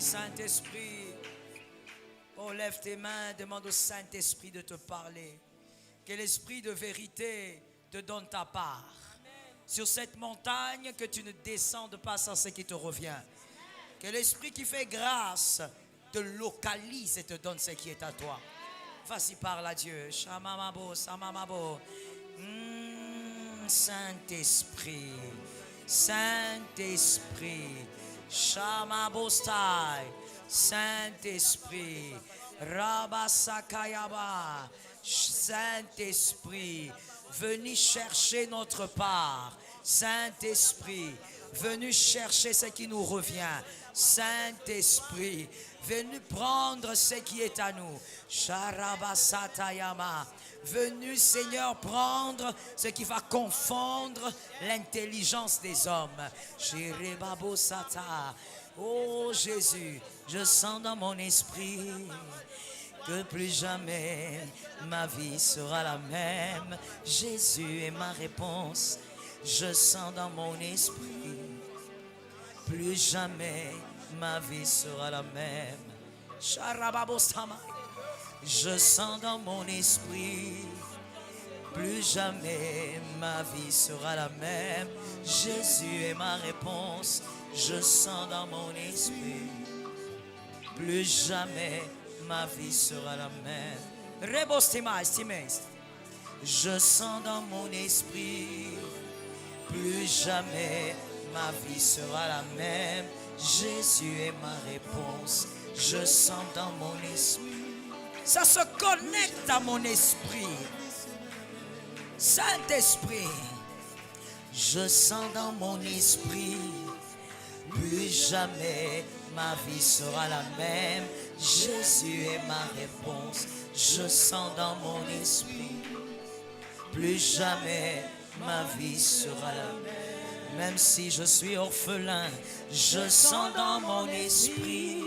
Saint-Esprit, oh, lève tes mains, demande au Saint-Esprit de te parler. Que l'Esprit de vérité te donne ta part. Sur cette montagne, que tu ne descendes pas sans ce qui te revient. Que l'Esprit qui fait grâce te localise et te donne ce qui est à toi. Vas-y, parle à Dieu. Shamamabo, samamabo. Saint-Esprit, Saint-Esprit, Shamabostai, Saint-Esprit, Rabasakayaba, Saint-Esprit, venu chercher notre part. Saint-Esprit, venu chercher ce qui nous revient. Saint-Esprit, venu prendre ce qui est à nous. Sharabasatayama, venu, Seigneur, prendre ce qui va confondre l'intelligence des hommes. Shirebabosata. Oh Jésus, je sens dans mon esprit que plus jamais ma vie sera la même. Jésus est ma réponse. Je sens dans mon esprit, plus jamais ma vie sera la même. Je sens dans mon esprit, plus jamais ma vie sera la même. Jésus est ma réponse. Je sens dans mon esprit, plus jamais ma vie sera la même. Je sens dans mon esprit, plus jamais ma vie sera la même. Jésus est ma réponse. Je sens dans mon esprit. Ça se connecte à mon esprit. Saint-Esprit, je sens dans mon esprit, plus jamais ma vie sera la même. Jésus est ma réponse. Je sens dans mon esprit, plus jamais ma vie sera la même. Même si je suis orphelin, je sens dans mon esprit,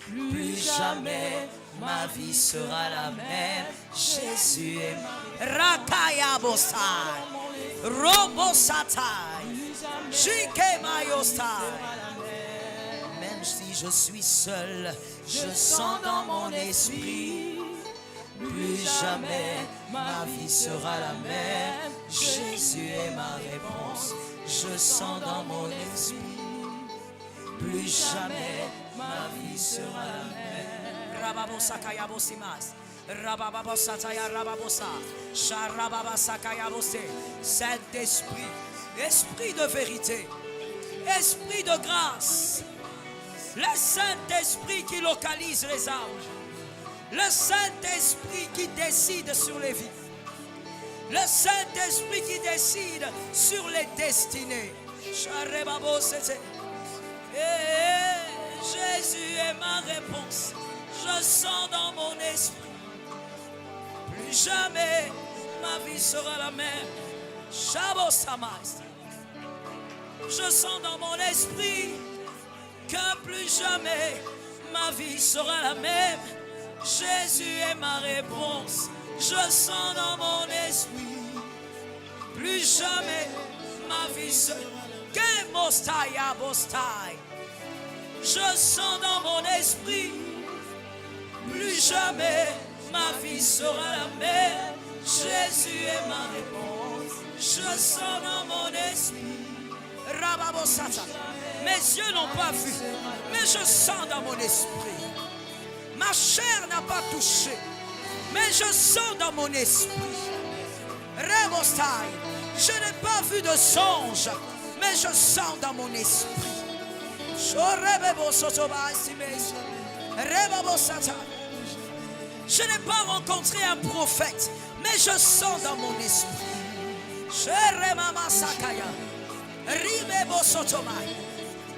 plus jamais ma vie sera la même. Jésus est Rakaya Bosai, Robosatai, Shikemayostai. Même si je suis seul, je sens dans mon esprit, plus jamais ma vie sera la même. Jésus est ma réponse. Je sens dans mon esprit, plus jamais ma vie sera la même. Rababosakaya Bosimas, Rababosataya Rababosa, Sharababasakaya Bose. Saint-Esprit, Esprit de vérité, Esprit de grâce, le Saint-Esprit qui localise les âmes, le Saint-Esprit qui décide sur les vies, le Saint-Esprit qui décide sur les destinées. Jésus est ma réponse. Je sens dans mon esprit, plus jamais ma vie sera la même. Je sens dans mon esprit que plus jamais ma vie sera la même. Jésus est ma réponse. Je sens dans mon esprit, plus jamais ma vie sera la même. Je sens dans mon esprit, plus jamais ma vie sera la même. Jésus est ma réponse. Je sens dans mon esprit. Rababosata. Mes yeux n'ont pas vu, mais je sens dans mon esprit. Ma chair n'a pas touché, mais je sens dans mon esprit. Rebostai. Je n'ai pas vu de songe, mais je sens dans mon esprit. Je n'ai pas rencontré un prophète, mais je sens dans mon esprit.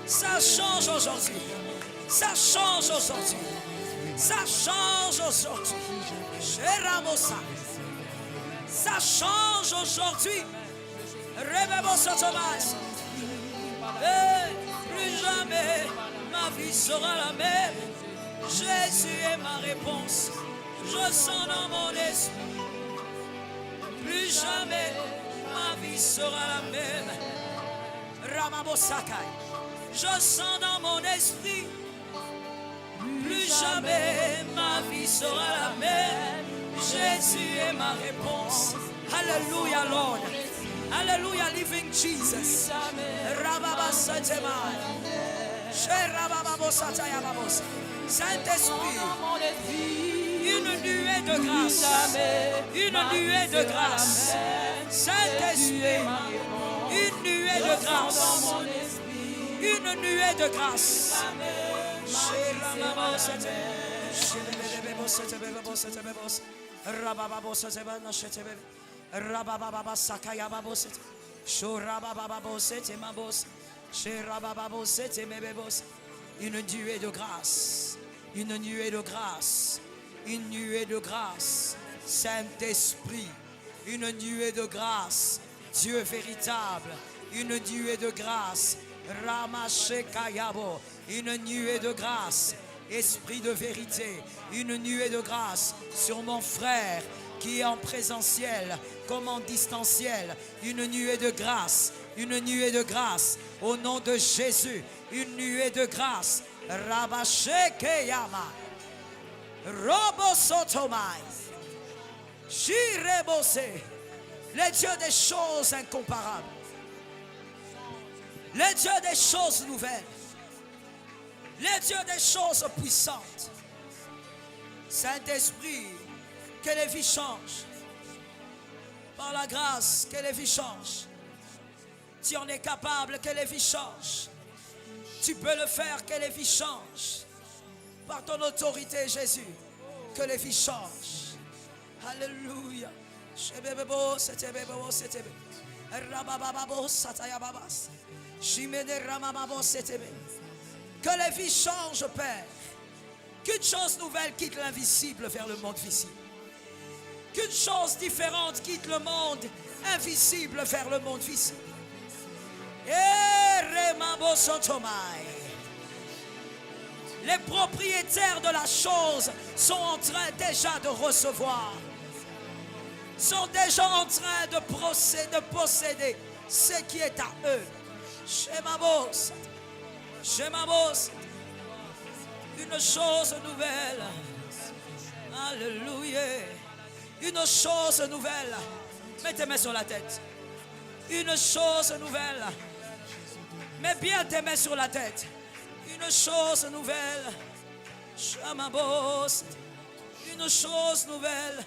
Ça change aujourd'hui. Ça change aujourd'hui. Ça change aujourd'hui. Ça change aujourd'hui. Plus jamais ma vie sera la même. Jésus est ma réponse. Je sens dans mon esprit, plus jamais ma vie sera la même. Ramabosakai. Je sens dans mon esprit, jamais ma vie sera la même. Jésus est ma réponse. Hallelujah, Lord. Hallelujah, living Jesus. Saint-Esprit, une nuée de grâce. Une nuée de grâce. Saint-Esprit, une nuée de grâce. Une nuée de grâce. Une nuée de grâce, une nuée de grâce, une nuée de grâce, Saint-Esprit, une nuée de grâce, Dieu véritable, une nuée de grâce, Ramashekayabo, une nuée de grâce, Esprit de vérité, une nuée de grâce sur mon frère qui est en présentiel comme en distanciel, une nuée de grâce, une nuée de grâce, au nom de Jésus, une nuée de grâce, Rabashekeyama, Robosotomai, Shirebose, le Dieu des choses incomparables, le Dieu des choses nouvelles, le Dieu des choses puissantes. Saint-Esprit, que les vies changent. Par la grâce, que les vies changent. Tu en es capable, que les vies changent. Tu peux le faire, que les vies changent. Par ton autorité, Jésus, que les vies changent. Alléluia. Que les vies changent, Père. Qu'une chose nouvelle quitte l'invisible vers le monde visible. Qu'une chose différente quitte le monde invisible vers le monde visible. Les propriétaires de la chose sont en train déjà de recevoir, sont déjà en train de posséder ce qui est à eux. Shemabos, Shemabos, une chose nouvelle. Alléluia. Une chose nouvelle. Mets tes mains sur la tête. Une chose nouvelle. Mets bien tes mains sur la tête. Une chose nouvelle. Shamabos. Une chose nouvelle.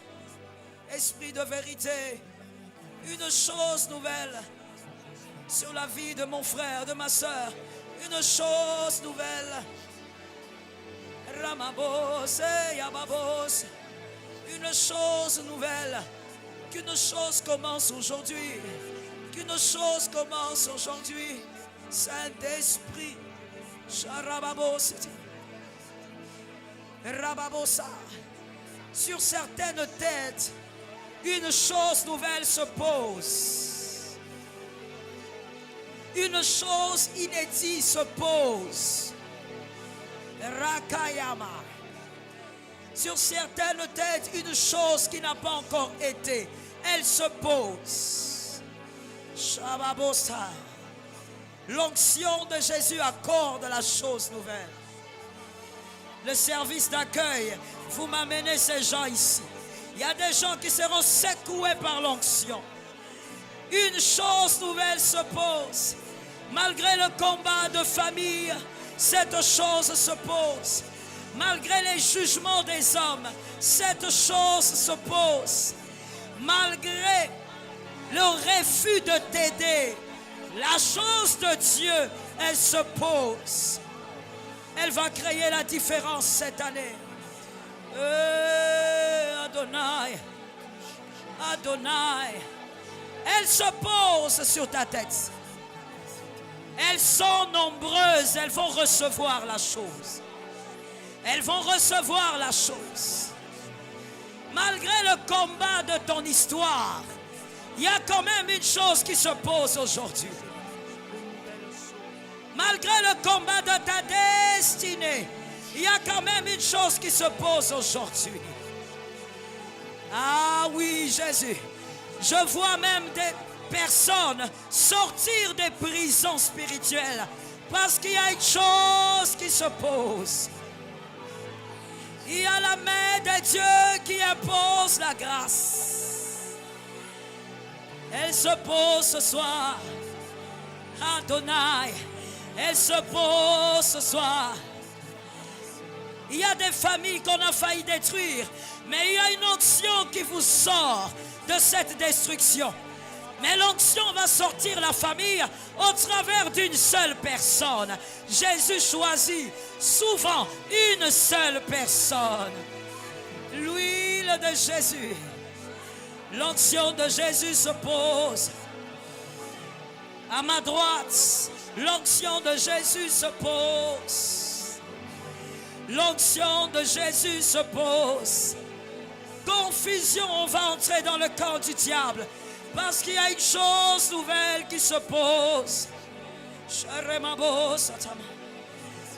Esprit de vérité. Une chose nouvelle. Sur la vie de mon frère, de ma soeur. Une chose nouvelle. Ramabos et Yababos. Une chose nouvelle. Qu'une chose commence aujourd'hui. Qu'une chose commence aujourd'hui. Saint-Esprit. Sharababos. Rababosa. Sur certaines têtes, une chose nouvelle se pose. Une chose inédite se pose. Rakayama. Sur certaines têtes, une chose qui n'a pas encore été, elle se pose. Shababosa. L'onction de Jésus accorde la chose nouvelle. Le service d'accueil, vous m'amenez ces gens ici. Il y a des gens qui seront secoués par l'onction. Une chose nouvelle se pose. Malgré le combat de famille, cette chose se pose. Malgré les jugements des hommes, cette chose se pose. Malgré le refus de t'aider, la chose de Dieu, elle se pose. Elle va créer la différence cette année. Adonai, Adonai. Elle se pose sur ta tête. Elles sont nombreuses, elles vont recevoir la chose. Elles vont recevoir la chose. Malgré le combat de ton histoire, il y a quand même une chose qui se pose aujourd'hui. Malgré le combat de ta destinée, il y a quand même une chose qui se pose aujourd'hui. Ah oui, Jésus. Je vois même des personnes sortir des prisons spirituelles parce qu'il y a une chose qui se pose. Il y a la main de Dieu qui impose la grâce. Elle se pose ce soir. Adonai. Elle se pose ce soir. Il y a des familles qu'on a failli détruire, mais il y a une onction qui vous sort de cette destruction. Mais l'onction va sortir la famille au travers d'une seule personne. Jésus choisit souvent une seule personne. L'huile de Jésus. L'onction de Jésus se pose. À ma droite, l'onction de Jésus se pose. L'onction de Jésus se pose. Confusion, on va entrer dans le camp du diable. Parce qu'il y a une chose nouvelle qui se pose.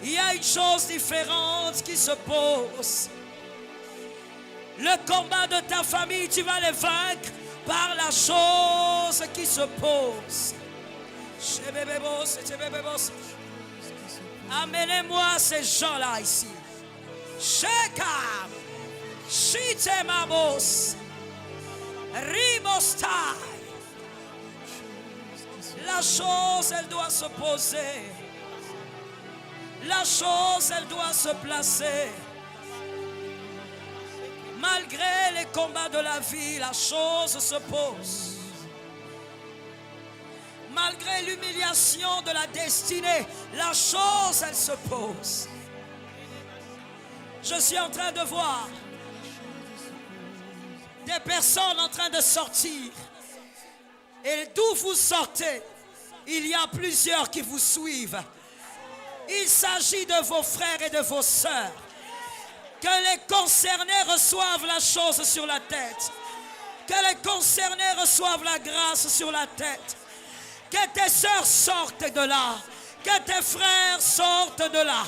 Il y a une chose différente qui se pose. Le combat de ta famille, tu vas le vaincre par la chose qui se pose. Amenez-moi ces gens-là ici. Shekam, Shitemabos, Ribostai. La chose, elle doit se poser. La chose, elle doit se placer. Malgré les combats de la vie, la chose se pose. Malgré l'humiliation de la destinée, la chose, elle se pose. Je suis en train de voir des personnes en train de sortir. Et d'où vous sortez, il y a plusieurs qui vous suivent. Il s'agit de vos frères et de vos sœurs. Que les concernés reçoivent la chose sur la tête. Que les concernés reçoivent la grâce sur la tête. Que tes sœurs sortent de là. Que tes frères sortent de là.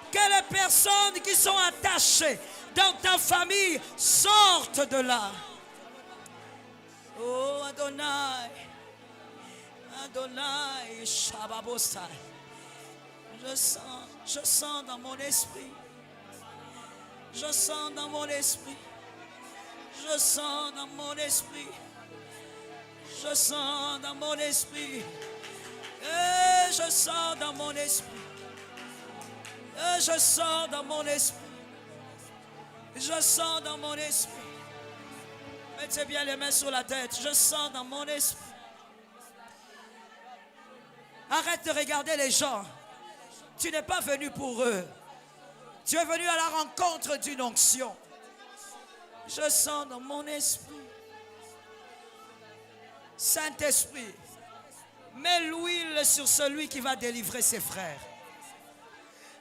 Que les personnes qui sont attachées dans ta famille sortent de là. Oh Adonai, Adonai, Shababosai. Je sens dans mon esprit. Je sens dans mon esprit. Je sens dans mon esprit. Je sens dans mon esprit. Et je sens dans mon esprit. Et je sens dans mon esprit. Je sens dans mon esprit. Mettez bien les mains sur la tête. Je sens dans mon esprit. Arrête de regarder les gens. Tu n'es pas venu pour eux. Tu es venu à la rencontre d'une onction. Je sens dans mon esprit. Saint-Esprit, mets l'huile sur celui qui va délivrer ses frères.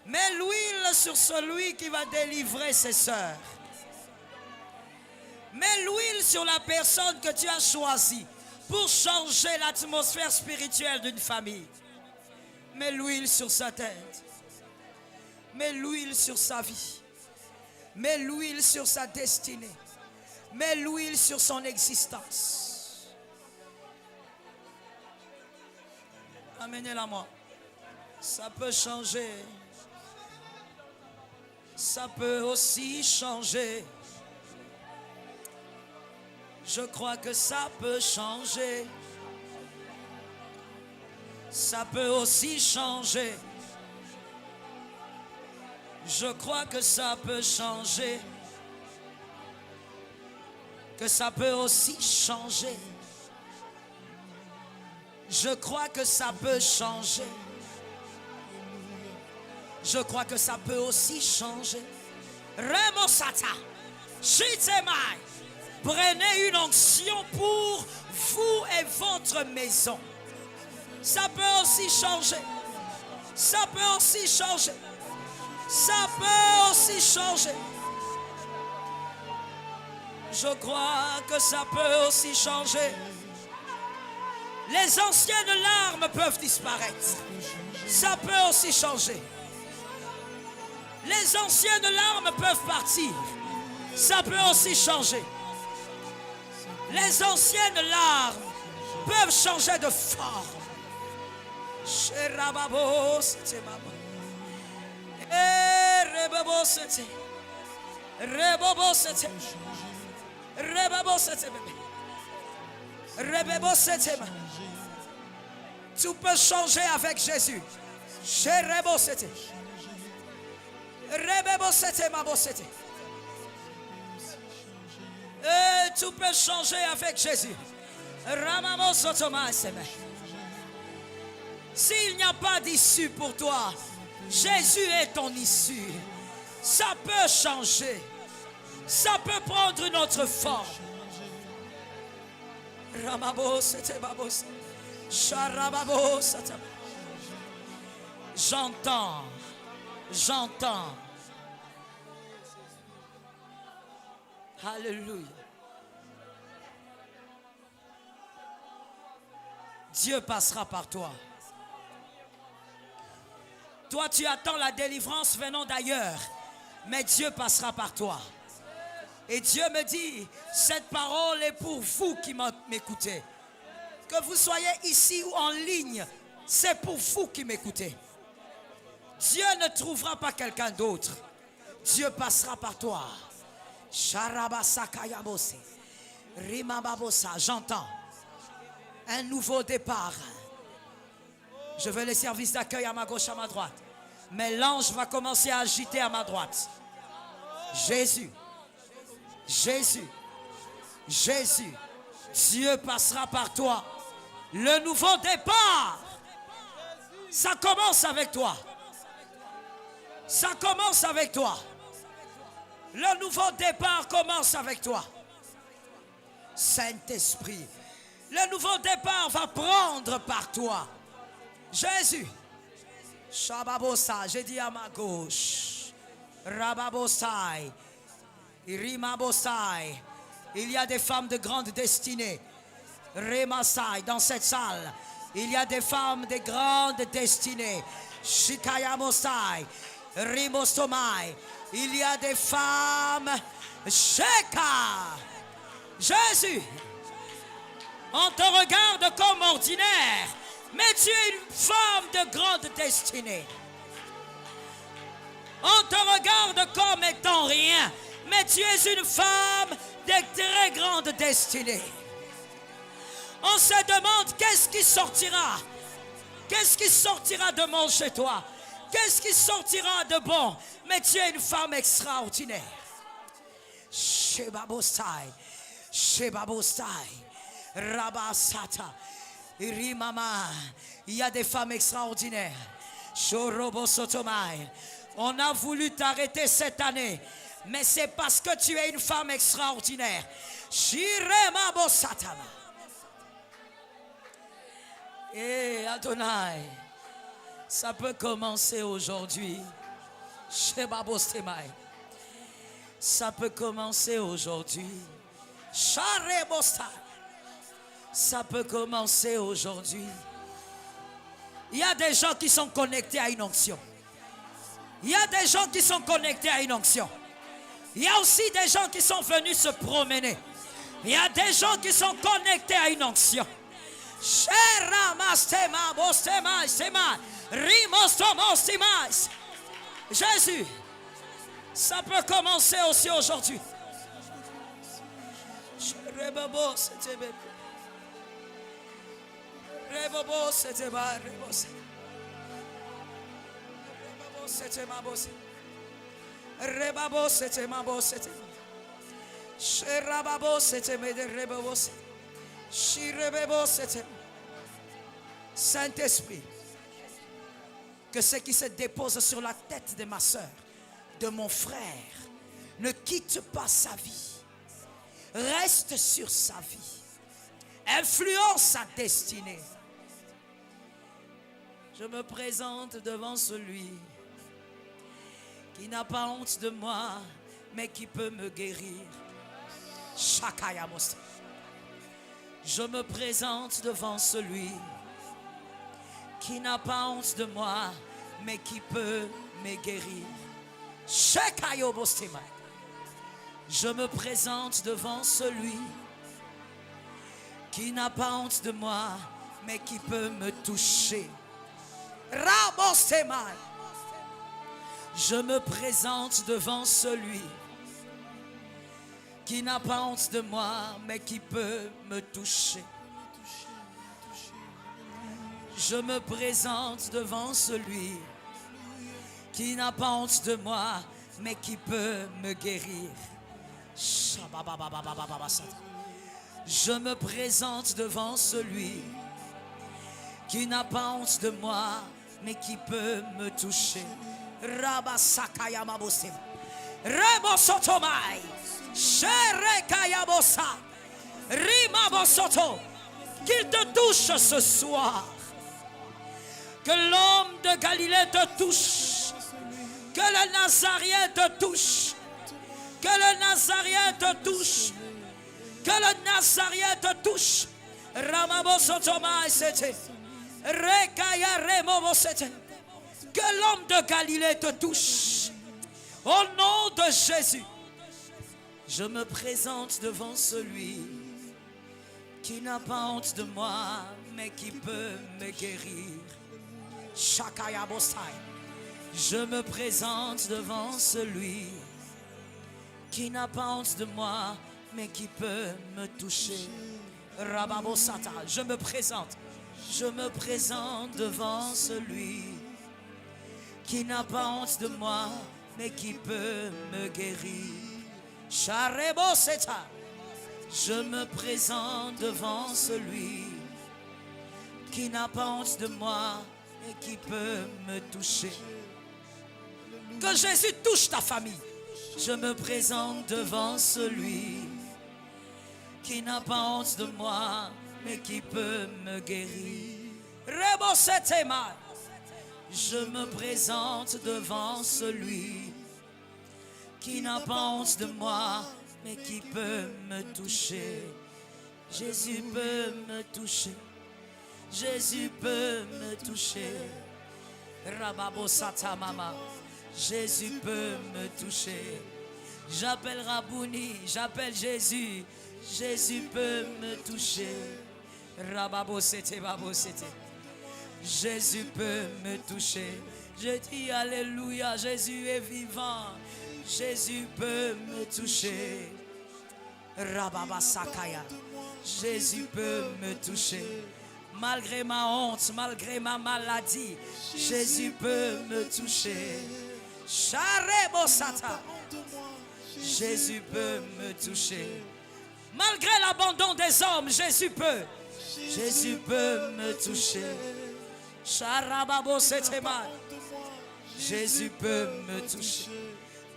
Mets l'huile sur celui qui va délivrer ses sœurs. Mets l'huile sur la personne que tu as choisie pour changer l'atmosphère spirituelle d'une famille. Mets l'huile sur sa tête. Mets l'huile sur sa vie. Mets l'huile sur sa destinée. Mets l'huile sur son existence. Amenez-la moi. Ça peut changer. Ça peut aussi changer. Je crois que ça peut changer. Ça peut aussi changer. Je crois que ça peut changer. Que ça peut aussi changer. Je crois que ça peut changer. Je crois que ça peut aussi changer. Remosata, Shitemai. Prenez une onction pour vous et votre maison. Ça peut aussi changer. Ça peut aussi changer. Ça peut aussi changer. Je crois que ça peut aussi changer. Les anciennes larmes peuvent disparaître. Ça peut aussi changer. Les anciennes larmes peuvent partir. Ça peut aussi changer. Les anciennes larmes peuvent changer de forme. Rebobo sete. Rebabo sete. Rebebo sete. Tu peux changer avec Jésus. Rebebo sete. Rebebo sete mabo sete. Tu peux changer avec Jésus. Ramamo sotoma seme. S'il n'y a pas d'issue pour toi, Jésus est ton issue. Ça peut changer. Ça peut prendre une autre forme. J'entends. J'entends. Alléluia. Dieu passera par toi. Toi, tu attends la délivrance venant d'ailleurs, mais Dieu passera par toi. Et Dieu me dit, cette parole est pour vous qui m'écoutez. Que vous soyez ici ou en ligne, c'est pour vous qui m'écoutez. Dieu ne trouvera pas quelqu'un d'autre. Dieu passera par toi. J'entends un nouveau départ. Je veux les services d'accueil à ma gauche, à ma droite. Mais l'ange va commencer à agiter à ma droite. Jésus. Jésus. Jésus. Dieu passera par toi. Le nouveau départ. Ça commence avec toi. Ça commence avec toi. Le nouveau départ commence avec toi. Saint-Esprit. Le nouveau départ va prendre par toi. Jésus. Shababosa, j'ai dit à ma gauche. Rababosai. Rimabosai. Il y a des femmes de grande destinée. Remasai, dans cette salle. Il y a des femmes de grande destinée. Shikayamosai. Rimostomai. Il y a des femmes. Sheka. Jésus. On te regarde comme ordinaire. Mais tu es une femme de grande destinée. On te regarde comme étant rien. Mais tu es une femme de très grande destinée. On se demande qu'est-ce qui sortira. Qu'est-ce qui sortira de bon chez toi? Qu'est-ce qui sortira de bon? Mais tu es une femme extraordinaire. Shebabosai. Shebabosai. Rabasata. Rimama, il y a des femmes extraordinaires. Shorobosotomai. On a voulu t'arrêter cette année, mais c'est parce que tu es une femme extraordinaire. Shiremabosatama. Et Adonai, ça peut commencer aujourd'hui. Shebabostemai. Ça peut commencer aujourd'hui. Sharebostai. Ça peut commencer aujourd'hui. Il y a des gens qui sont connectés à une onction. Il y a des gens qui sont connectés à une onction. Il y a aussi des gens qui sont venus se promener. Il y a des gens qui sont connectés à une onction. Jésus, ça peut commencer aussi aujourd'hui. Rebobo sete ba rebose. Rebabo sete mabose. Rebabo sete mabose. Sherababo sete me de rebose. Shirebebo sete. Saint-Esprit, que ce qui se dépose sur la tête de ma soeur, de mon frère, ne quitte pas sa vie. Reste sur sa vie. Influence sa destinée. Je me présente devant celui qui n'a pas honte de moi, mais qui peut me guérir. Shakayamos. Je me présente devant celui qui n'a pas honte de moi, mais qui peut me guérir. Shakayobostima. Je me présente devant celui qui n'a pas honte de moi, mais qui peut me toucher. Rabosema. Je me présente devant celui qui n'a pas honte de moi, mais qui peut me toucher. Je me présente devant celui qui n'a pas honte de moi, mais qui peut me guérir. Je me présente devant celui qui n'a pas honte de moi, mais qui peut me toucher. Rabasakaya Mabosem. Rebosotomai. Sherekaya Rimabosoto. Qu'il te touche ce soir. Que l'homme de Galilée te touche. Que le Nazaréen te touche. Que le Nazaréen te touche. Que le Nazaréen te touche. Ramabosotomai c'était. Rekaya Remobo c'était. Que l'homme de Galilée te touche. Au nom de Jésus. Je me présente devant celui qui n'a pas honte de moi, mais qui peut me guérir. Shakaya Bosai. Je me présente devant celui qui n'a pas honte de moi, mais qui peut me toucher. Rababosata. Je me présente devant celui qui n'a pas honte de moi, mais qui peut me guérir. Shareboseta. Je me présente devant celui qui n'a pas honte de moi et qui peut me toucher. Que Jésus touche ta famille. Je me présente devant celui qui n'a pas honte de moi mais qui peut me guérir. Rebosetema. Je me présente devant celui qui n'a pas honte de moi mais qui peut me toucher. Jésus peut me toucher. Jésus peut me toucher. Rababosata mama. Jésus peut me toucher. J'appelle Rabouni, j'appelle Jésus. Jésus peut me toucher. Rababosete babosete. Jésus peut me toucher. Je dis alléluia, Jésus est vivant. Jésus peut me toucher. Rababasakaya. Jésus peut me toucher. Malgré ma honte, malgré ma maladie, Jésus peut me toucher. Sharebosata. Jésus peut me toucher. Malgré l'abandon des hommes, Jésus peut. Jésus peut me toucher. Sharababosetema. Jésus peut me toucher.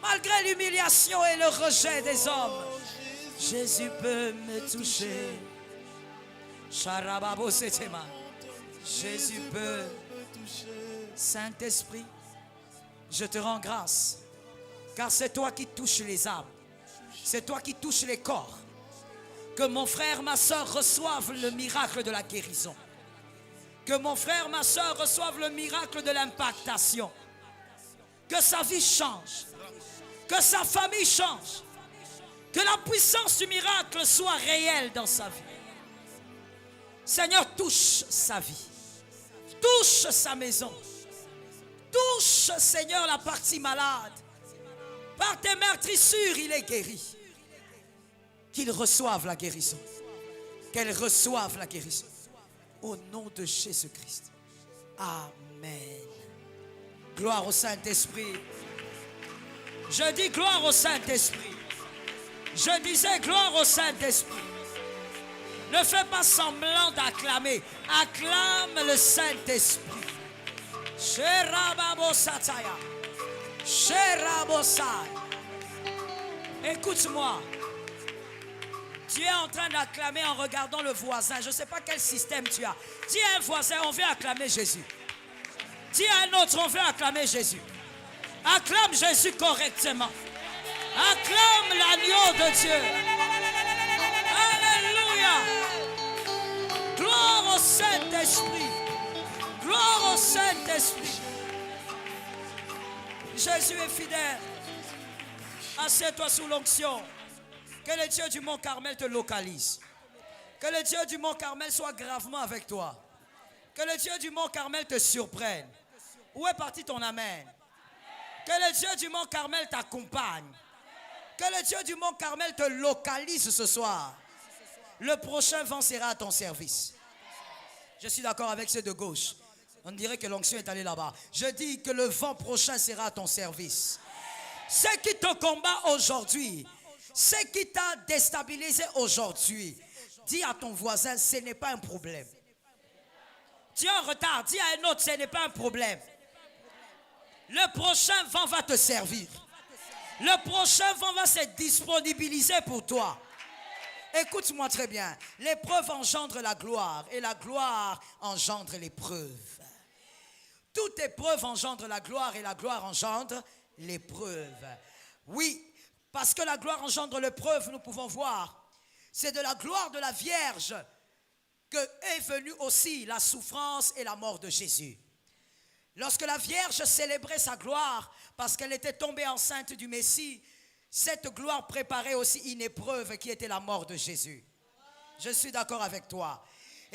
Malgré l'humiliation et le rejet des hommes, Jésus peut me toucher. Sharababosetema. Jésus peut. Saint-Esprit, je te rends grâce, car c'est toi qui touches les âmes, c'est toi qui touches les corps. Que mon frère, ma soeur reçoivent le miracle de la guérison. Que mon frère, ma soeur reçoivent le miracle de l'impactation. Que sa vie change, que sa famille change, que la puissance du miracle soit réelle dans sa vie. Seigneur, touche sa vie, touche sa maison, touche, Seigneur, la partie malade. Par tes meurtrissures, il est guéri. Qu'il reçoive la guérison, qu'elle reçoive la guérison. Au nom de Jésus-Christ. Amen. Gloire au Saint-Esprit. Je dis gloire au Saint-Esprit. Je disais gloire au Saint-Esprit. Ne fais pas semblant d'acclamer. Acclame le Saint-Esprit. Sherababosataya. Sherabosai. Écoute-moi. Tu es en train d'acclamer en regardant le voisin. Je ne sais pas quel système tu as. Dis à un voisin, on veut acclamer Jésus. Dis à un autre, on veut acclamer Jésus. Acclame Jésus correctement. Acclame l'agneau de Dieu. Alléluia. Gloire au Saint-Esprit. Gloire au Saint-Esprit. Jésus est fidèle. Assieds-toi sous l'onction. Que le Dieu du Mont Carmel te localise. Que le Dieu du Mont Carmel soit gravement avec toi. Que le Dieu du Mont Carmel te surprenne. Où est parti ton amen? Que le Dieu du Mont Carmel t'accompagne. Que le Dieu du Mont Carmel te localise ce soir. Le prochain vent sera à ton service. Je suis d'accord avec ceux de gauche. On dirait que l'onction est allée là-bas. Je dis que le vent prochain sera à ton service. Ce qui te combat aujourd'hui, ce qui t'a déstabilisé aujourd'hui, dis à ton voisin, ce n'est pas un problème. Tu es en retard, dis à un autre, ce n'est pas un problème. Le prochain vent va te servir. Le prochain vent va se disponibiliser pour toi. Écoute-moi très bien. L'épreuve engendre la gloire et la gloire engendre l'épreuve. Toute épreuve engendre la gloire et la gloire engendre l'épreuve. Oui, parce que la gloire engendre l'épreuve, nous pouvons voir. C'est de la gloire de la Vierge que est venue aussi la souffrance et la mort de Jésus. Lorsque la Vierge célébrait sa gloire, parce qu'elle était tombée enceinte du Messie, cette gloire préparait aussi une épreuve qui était la mort de Jésus. Je suis d'accord avec toi.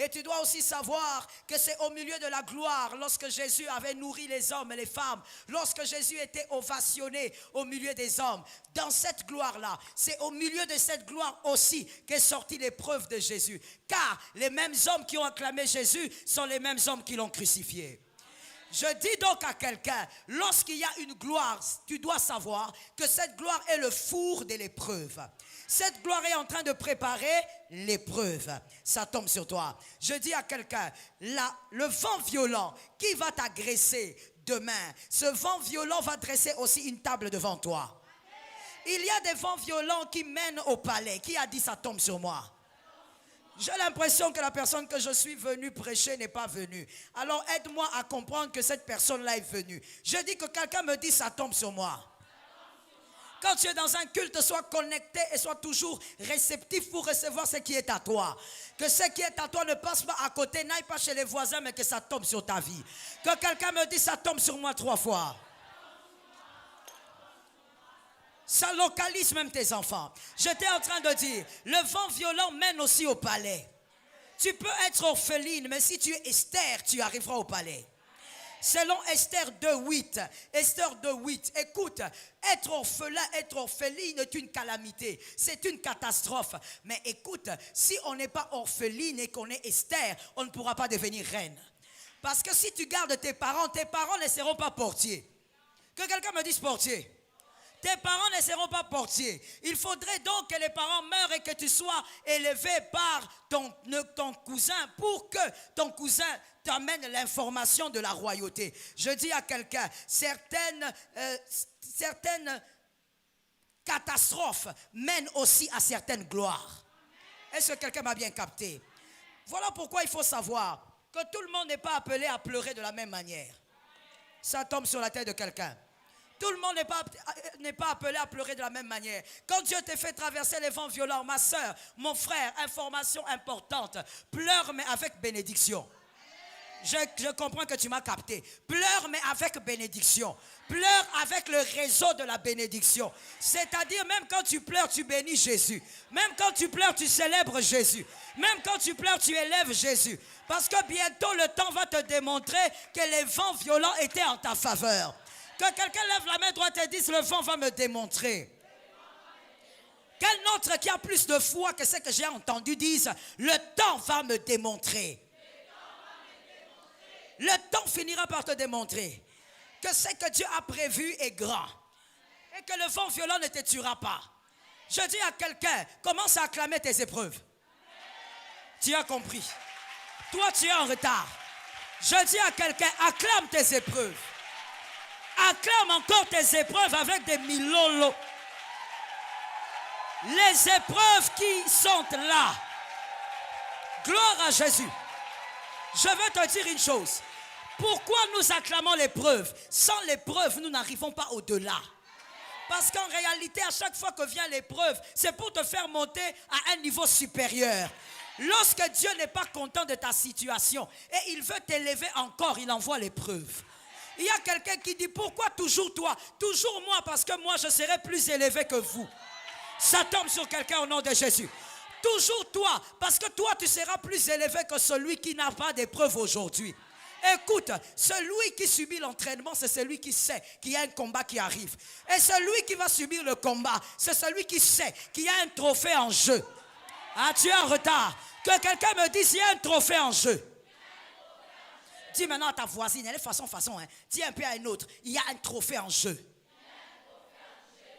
Et tu dois aussi savoir que c'est au milieu de la gloire, lorsque Jésus avait nourri les hommes et les femmes, lorsque Jésus était ovationné au milieu des hommes, dans cette gloire-là, c'est au milieu de cette gloire aussi qu'est sortie l'épreuve de Jésus. Car les mêmes hommes qui ont acclamé Jésus sont les mêmes hommes qui l'ont crucifié. Je dis donc à quelqu'un, lorsqu'il y a une gloire, tu dois savoir que cette gloire est le four de l'épreuve. Cette gloire est en train de préparer l'épreuve. Ça tombe sur toi. Je dis à quelqu'un, le vent violent qui va t'agresser demain, ce vent violent va dresser aussi une table devant toi. Il y a des vents violents qui mènent au palais. Qui a dit ça tombe sur moi? J'ai l'impression que la personne que je suis venu prêcher n'est pas venue. Alors aide-moi à comprendre que cette personne-là est venue. Je dis que quelqu'un me dit ça tombe sur moi. Quand tu es dans un culte, sois connecté et sois toujours réceptif pour recevoir ce qui est à toi. Que ce qui est à toi ne passe pas à côté, n'aille pas chez les voisins, mais que ça tombe sur ta vie. Que quelqu'un me dise ça tombe sur moi 3 fois. Ça localise même tes enfants. J'étais en train de dire, le vent violent mène aussi au palais. Tu peux être orpheline, mais si tu es Esther, tu arriveras au palais. Selon Esther 2:8, Esther 2:8, écoute, être orphelin, être orpheline est une calamité, c'est une catastrophe. Mais écoute, si on n'est pas orpheline et qu'on est Esther, on ne pourra pas devenir reine. Parce que si tu gardes tes parents ne seront pas portiers. Que quelqu'un me dise portier. Tes parents ne seront pas portiers. Il faudrait donc que les parents meurent et que tu sois élevé par ton cousin pour que ton cousin t'amène l'information de la royauté. Je dis à quelqu'un, certaines catastrophes mènent aussi à certaines gloires. Est-ce que quelqu'un m'a bien capté? Voilà pourquoi il faut savoir que tout le monde n'est pas appelé à pleurer de la même manière. Ça tombe sur la tête de quelqu'un. Tout le monde n'est pas appelé à pleurer de la même manière. Quand Dieu te fait traverser les vents violents, ma soeur, mon frère, information importante, pleure mais avec bénédiction. Je comprends que tu m'as capté. Pleure mais avec bénédiction. Pleure avec le réseau de la bénédiction. C'est-à-dire même quand tu pleures, tu bénis Jésus. Même quand tu pleures, tu célèbres Jésus. Même quand tu pleures, tu élèves Jésus. Parce que bientôt le temps va te démontrer que les vents violents étaient en ta faveur. Que quelqu'un lève la main droite et dise, le vent va me démontrer. Quel autre qui a plus de foi que ce que j'ai entendu dise, le temps va me démontrer. Le temps finira par te démontrer que ce que Dieu a prévu est grand. Et que le vent violent ne te tuera pas. Je dis à quelqu'un, commence à acclamer tes épreuves. Tu as compris. Toi, tu es en retard. Je dis à quelqu'un, acclame tes épreuves. Acclame encore tes épreuves avec des milolos. Les épreuves qui sont là. Gloire à Jésus. Je veux te dire une chose. Pourquoi nous acclamons l'épreuve? Sans l'épreuve, nous n'arrivons pas au-delà. Parce qu'en réalité, à chaque fois que vient l'épreuve, c'est pour te faire monter à un niveau supérieur. Lorsque Dieu n'est pas content de ta situation et il veut t'élever encore, il envoie l'épreuve. Il y a quelqu'un qui dit, pourquoi toujours toi? Toujours moi, parce que moi je serai plus élevé que vous. Ça tombe sur quelqu'un au nom de Jésus. Toujours toi, parce que toi tu seras plus élevé que celui qui n'a pas d'épreuve aujourd'hui. Écoute, celui qui subit l'entraînement, c'est celui qui sait qu'il y a un combat qui arrive. Et celui qui va subir le combat, c'est celui qui sait qu'il y a un trophée en jeu. Ah, tu es en retard. Que quelqu'un me dise, il y a un trophée en jeu. Dis maintenant à ta voisine, elle est façon. Hein. Dis un peu à une autre, il y a un trophée en jeu.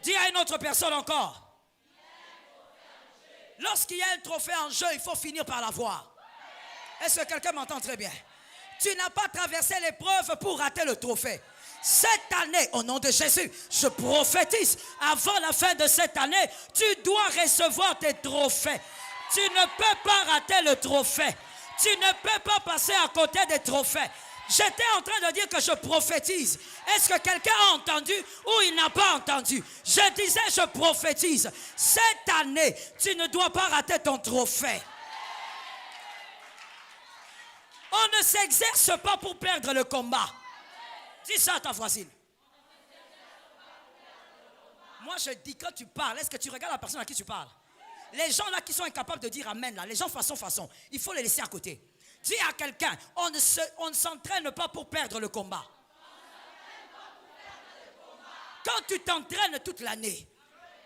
Dis à une autre personne encore. Lorsqu'il y a un trophée en jeu, il faut finir par l'avoir. Est-ce que quelqu'un m'entend très bien? Tu n'as pas traversé l'épreuve pour rater le trophée. Cette année, au nom de Jésus, je prophétise, avant la fin de cette année, tu dois recevoir tes trophées. Tu ne peux pas rater le trophée. Tu ne peux pas passer à côté des trophées. J'étais en train de dire que je prophétise. Est-ce que quelqu'un a entendu ou il n'a pas entendu? Je disais, je prophétise. Cette année, tu ne dois pas rater ton trophée. On ne s'exerce pas pour perdre le combat. Dis ça à ta voisine. Moi, je dis, quand tu parles, est-ce que tu regardes la personne à qui tu parles? Les gens là qui sont incapables de dire amen, là, les gens façon, il faut les laisser à côté. Dis à quelqu'un, on ne s'entraîne pas pour perdre le combat. Quand tu t'entraînes toute l'année,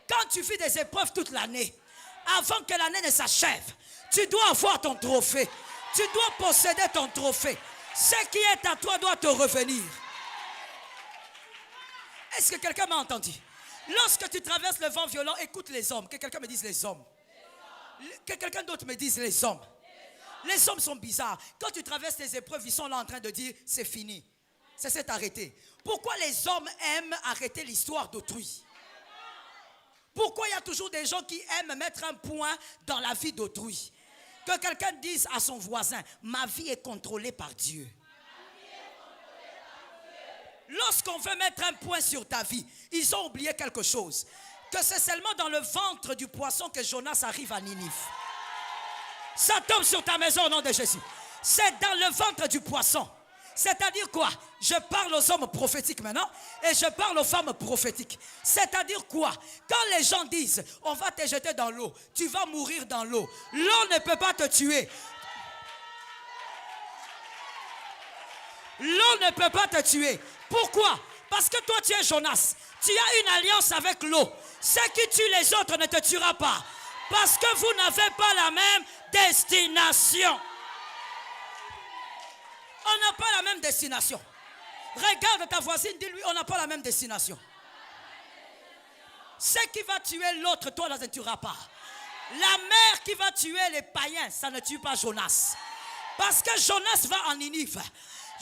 quand tu vis des épreuves toute l'année, avant que l'année ne s'achève, tu dois avoir ton trophée. Tu dois posséder ton trophée. Ce qui est à toi doit te revenir. Est-ce que quelqu'un m'a entendu? Lorsque tu traverses le vent violent, écoute les hommes. Que quelqu'un me dise les hommes. Que quelqu'un d'autre me dise les hommes. Les hommes sont bizarres. Quand tu traverses les épreuves, ils sont là en train de dire c'est fini. C'est arrêté. Pourquoi les hommes aiment arrêter l'histoire d'autrui? Pourquoi il y a toujours des gens qui aiment mettre un point dans la vie d'autrui? Que quelqu'un dise à son voisin, ma vie est contrôlée par Dieu. Lorsqu'on veut mettre un point sur ta vie, ils ont oublié quelque chose. Que c'est seulement dans le ventre du poisson que Jonas arrive à Ninive. Ça tombe sur ta maison au nom de Jésus. C'est dans le ventre du poisson. C'est-à-dire quoi? Je parle aux hommes prophétiques maintenant et je parle aux femmes prophétiques. C'est-à-dire quoi? Quand les gens disent on va te jeter dans l'eau, tu vas mourir dans l'eau. L'eau ne peut pas te tuer. L'eau ne peut pas te tuer. Pourquoi? Parce que toi tu es Jonas. Tu as une alliance avec l'eau. Ce qui tue les autres ne te tuera pas. Parce que vous n'avez pas la même destination. On n'a pas la même destination. Regarde ta voisine, dis-lui, on n'a pas la même destination. Ce qui va tuer l'autre, toi, ne tuera pas. La mer qui va tuer les païens, ça ne tue pas Jonas. Parce que Jonas va en Ninive.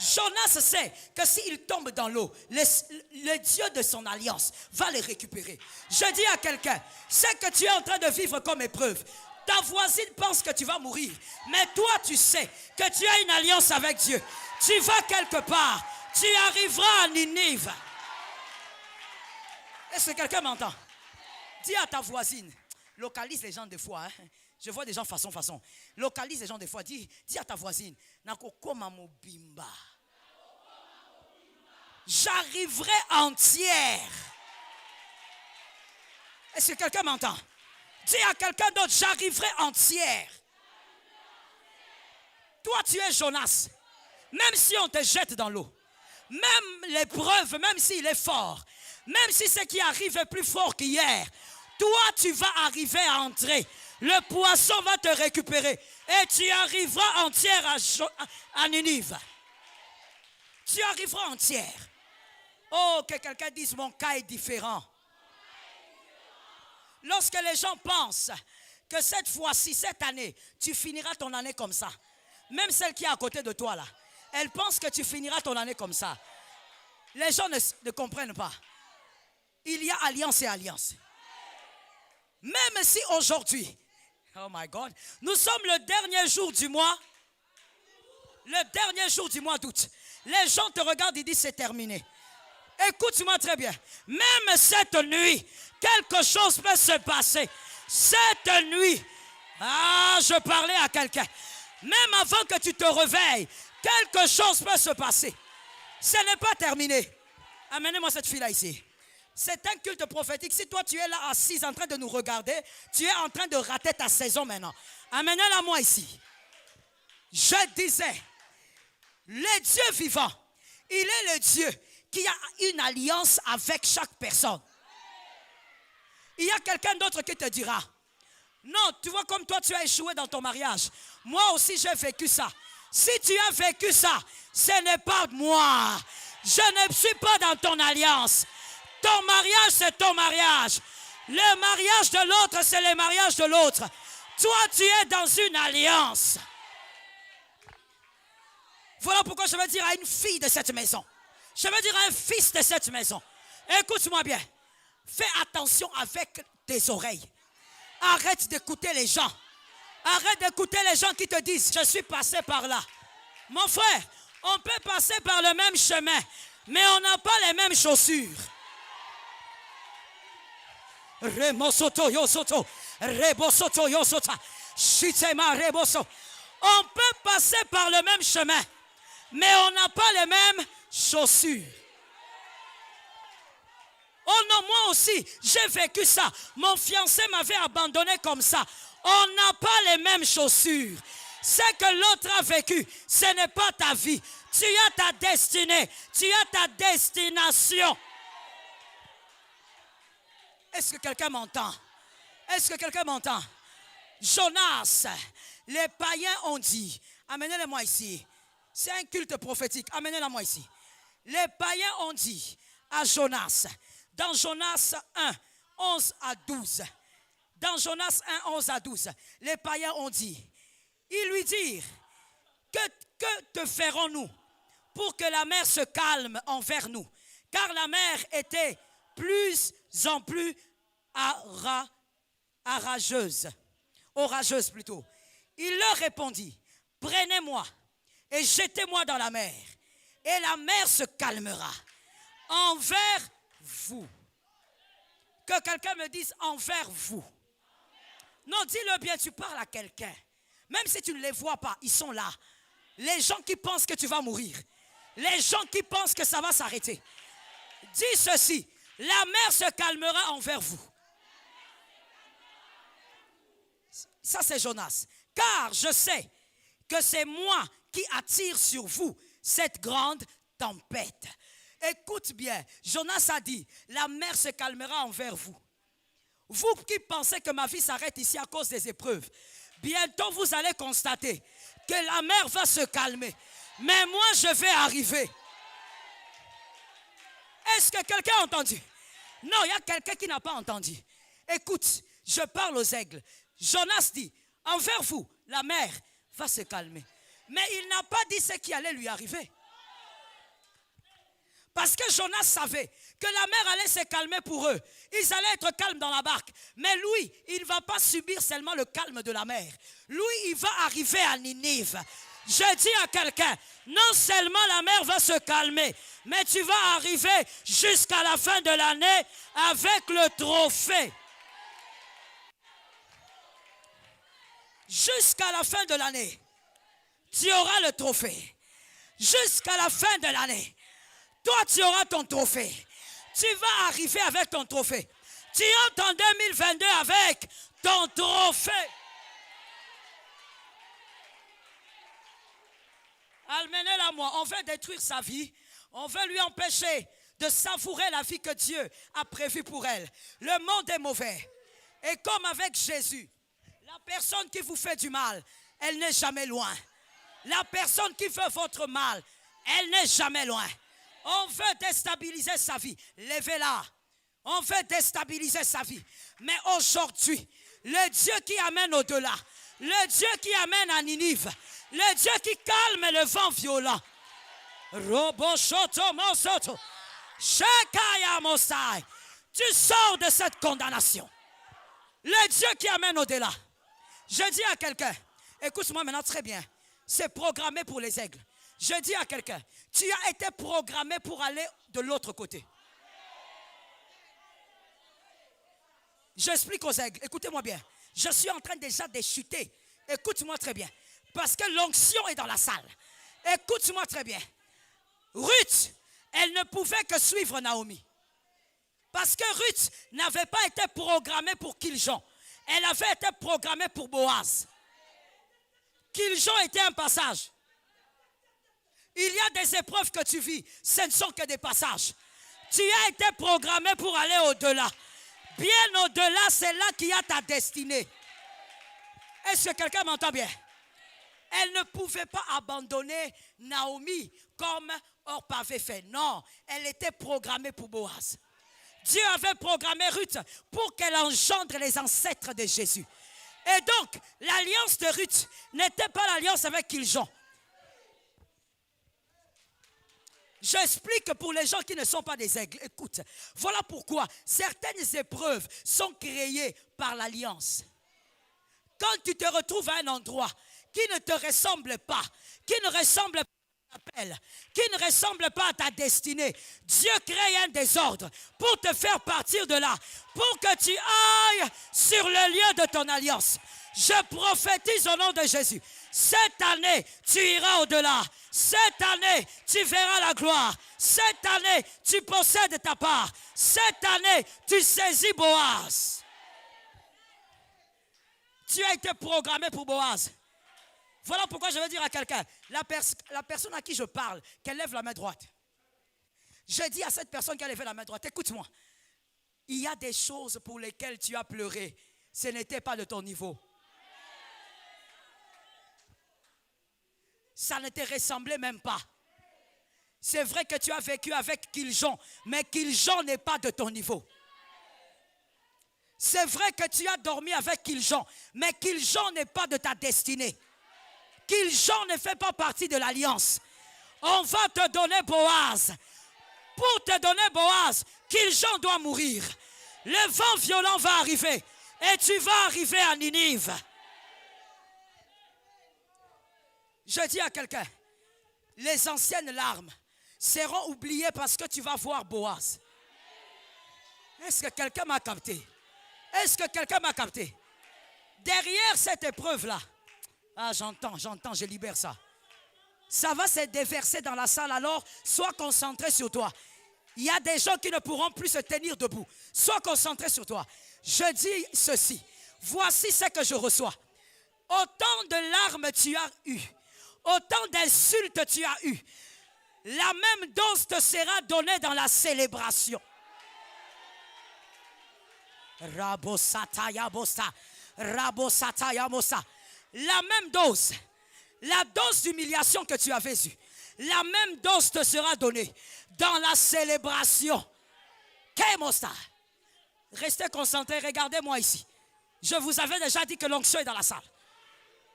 Jonas sait que s'il tombe dans l'eau, le Dieu de son alliance va les récupérer. Je dis à quelqu'un, ce que tu es en train de vivre comme épreuve, ta voisine pense que tu vas mourir. Mais toi, tu sais que tu as une alliance avec Dieu. Tu vas quelque part. Tu arriveras à Ninive. Est-ce que quelqu'un m'entend? Dis à ta voisine. Localise les gens des fois. Hein? Je vois des gens façon. Localise les gens des fois. Dis à ta voisine. J'arriverai entière. Est-ce que quelqu'un m'entend? Dis à quelqu'un d'autre, j'arriverai entière. Toi, tu es Jonas. Même si on te jette dans l'eau, même l'épreuve, même s'il est fort, même si ce qui arrive est plus fort qu'hier, toi, tu vas arriver à entrer. Le poisson va te récupérer et tu arriveras entière à Ninive. Tu arriveras entière. Oh, que quelqu'un dise, mon cas est différent. Lorsque les gens pensent que cette fois-ci, cette année, tu finiras ton année comme ça. Même celle qui est à côté de toi là, elle pense que tu finiras ton année comme ça. Les gens ne comprennent pas. Il y a alliance et alliance. Même si aujourd'hui, oh my God, nous sommes le dernier jour du mois, d'août. Les gens te regardent et disent c'est terminé. Écoute-moi très bien. Même cette nuit, quelque chose peut se passer. Cette nuit, je parlais à quelqu'un. Même avant que tu te réveilles, quelque chose peut se passer. Ce n'est pas terminé. Amenez-moi cette fille-là ici. C'est un culte prophétique. Si toi tu es là assise en train de nous regarder, tu es en train de rater ta saison maintenant. Amenez-la moi ici. Je disais, Le Dieu vivant, il est le Dieu qui a une alliance avec chaque personne. Il y a quelqu'un d'autre qui te dira, non, tu vois comme toi tu as échoué dans ton mariage. Moi aussi j'ai vécu ça. Si tu as vécu ça, ce n'est pas moi. Je ne suis pas dans ton alliance. Ton mariage, c'est ton mariage. Le mariage de l'autre, c'est le mariage de l'autre. Toi, tu es dans une alliance. Voilà pourquoi je veux dire à une fille de cette maison. Je veux dire à un fils de cette maison. Écoute-moi bien. Fais attention avec tes oreilles. Arrête d'écouter les gens. Arrête d'écouter les gens qui te disent, je suis passé par là. Mon frère, on peut passer par le même chemin, mais on n'a pas les mêmes chaussures. Remosoto yosoto, rebosoto yosota, shitema reboso. On peut passer par le même chemin, mais on n'a pas les mêmes chaussures. Oh non, moi aussi, j'ai vécu ça. Mon fiancé m'avait abandonné comme ça. On n'a pas les mêmes chaussures. Ce que l'autre a vécu, ce n'est pas ta vie. Tu as ta destinée, tu as ta destination. Est-ce que quelqu'un m'entend? Est-ce que quelqu'un m'entend? Jonas, les païens ont dit, amenez-le-moi ici. C'est un culte prophétique, amenez-le-moi ici. Les païens ont dit à Jonas, dans Jonas 1, 11 à 12, dans Jonas 1, 11 à 12, les païens ont dit, ils lui dirent, que te ferons-nous pour que la mer se calme envers nous? Car la mer était plus en plus orageuse plutôt. Il leur répondit, prenez-moi et jetez-moi dans la mer, et la mer se calmera envers vous. Que quelqu'un me dise envers vous. Non, dis-le bien, tu parles à quelqu'un. Même si tu ne les vois pas, ils sont là. Les gens qui pensent que tu vas mourir. Les gens qui pensent que ça va s'arrêter. Dis ceci, la mer se calmera envers vous. Ça c'est Jonas. Car je sais que c'est moi qui attire sur vous cette grande tempête. Écoute bien, Jonas a dit, la mer se calmera envers vous. Vous qui pensez que ma vie s'arrête ici à cause des épreuves, bientôt vous allez constater que la mer va se calmer. Mais moi je vais arriver. Est-ce que quelqu'un a entendu? Non, il y a quelqu'un qui n'a pas entendu. Écoute, je parle aux aigles. Jonas dit, envers vous, la mer va se calmer. Mais il n'a pas dit ce qui allait lui arriver. Parce que Jonas savait que la mer allait se calmer pour eux. Ils allaient être calmes dans la barque. Mais lui, il ne va pas subir seulement le calme de la mer. Lui, il va arriver à Ninive. Je dis à quelqu'un, non seulement la mer va se calmer, mais tu vas arriver jusqu'à la fin de l'année avec le trophée. Jusqu'à la fin de l'année, tu auras le trophée. Jusqu'à la fin de l'année, toi tu auras ton trophée. Tu vas arriver avec ton trophée. Tu entres en 2022 avec ton trophée. Amenez-la moi. On veut détruire sa vie. On veut lui empêcher de savourer la vie que Dieu a prévue pour elle. Le monde est mauvais. Et comme avec Jésus, la personne qui vous fait du mal, elle n'est jamais loin. La personne qui veut votre mal, elle n'est jamais loin. On veut déstabiliser sa vie. Levez-la. On veut déstabiliser sa vie. Mais aujourd'hui, le Dieu qui amène au-delà, le Dieu qui amène à Ninive, le Dieu qui calme le vent violent. Tu sors de cette condamnation. Le Dieu qui amène au-delà. Je dis à quelqu'un, écoute-moi maintenant très bien, c'est programmé pour les aigles. Je dis à quelqu'un, tu as été programmé pour aller de l'autre côté. J'explique aux aigles, écoutez-moi bien. Je suis en train déjà de chuter. Écoute-moi très bien. Parce que l'onction est dans la salle. Écoute-moi très bien. Ruth, elle ne pouvait que suivre Naomi. Parce que Ruth n'avait pas été programmée pour Kiljon. Elle avait été programmée pour Boaz. Kiljon était un passage. Il y a des épreuves que tu vis. Ce ne sont que des passages. Tu as été programmé pour aller au-delà. Bien au-delà, c'est là qu'il y a ta destinée. Est-ce que quelqu'un m'entend bien? Elle ne pouvait pas abandonner Naomi comme Orpa avait fait. Non, elle était programmée pour Boaz. Dieu avait programmé Ruth pour qu'elle engendre les ancêtres de Jésus. Et donc, l'alliance de Ruth n'était pas l'alliance avec Kiljon. J'explique pour les gens qui ne sont pas des aigles. Écoute, voilà pourquoi certaines épreuves sont créées par l'alliance. Quand tu te retrouves à un endroit qui ne te ressemble pas, qui ne ressemble pas à ton appel, qui ne ressemble pas à ta destinée, Dieu crée un désordre pour te faire partir de là, pour que tu ailles sur le lieu de ton alliance. Je prophétise au nom de Jésus. Cette année, tu iras au-delà. Cette année, tu verras la gloire. Cette année, tu possèdes ta part. Cette année, tu saisis Boaz. Tu as été programmé pour Boaz. Voilà pourquoi je veux dire à quelqu'un, la personne à qui je parle, qu'elle lève la main droite. Je dis à cette personne qui a levé la main droite, écoute-moi. Il y a des choses pour lesquelles tu as pleuré. Ce n'était pas de ton niveau. Ça ne te ressemblait même pas. C'est vrai que tu as vécu avec Kiljon, mais Kiljon n'est pas de ton niveau. C'est vrai que tu as dormi avec Kiljon, mais Kiljon n'est pas de ta destinée. Kiljon ne fait pas partie de l'alliance. On va te donner Boaz. Pour te donner Boaz, Kiljon doit mourir. Le vent violent va arriver et tu vas arriver à Ninive. Je dis à quelqu'un, les anciennes larmes seront oubliées parce que tu vas voir Boaz. Est-ce que quelqu'un m'a capté? Est-ce que quelqu'un m'a capté? Derrière cette épreuve-là, j'entends, je libère ça. Ça va se déverser dans la salle, alors sois concentré sur toi. Il y a des gens qui ne pourront plus se tenir debout. Sois concentré sur toi. Je dis ceci, voici ce que je reçois. Autant de larmes tu as eu, autant d'insultes tu as eu, la même dose te sera donnée dans la célébration. La même dose, la dose d'humiliation que tu avais eue, la même dose te sera donnée dans la célébration. Restez concentrés, regardez-moi ici. Je vous avais déjà dit que l'onction est dans la salle.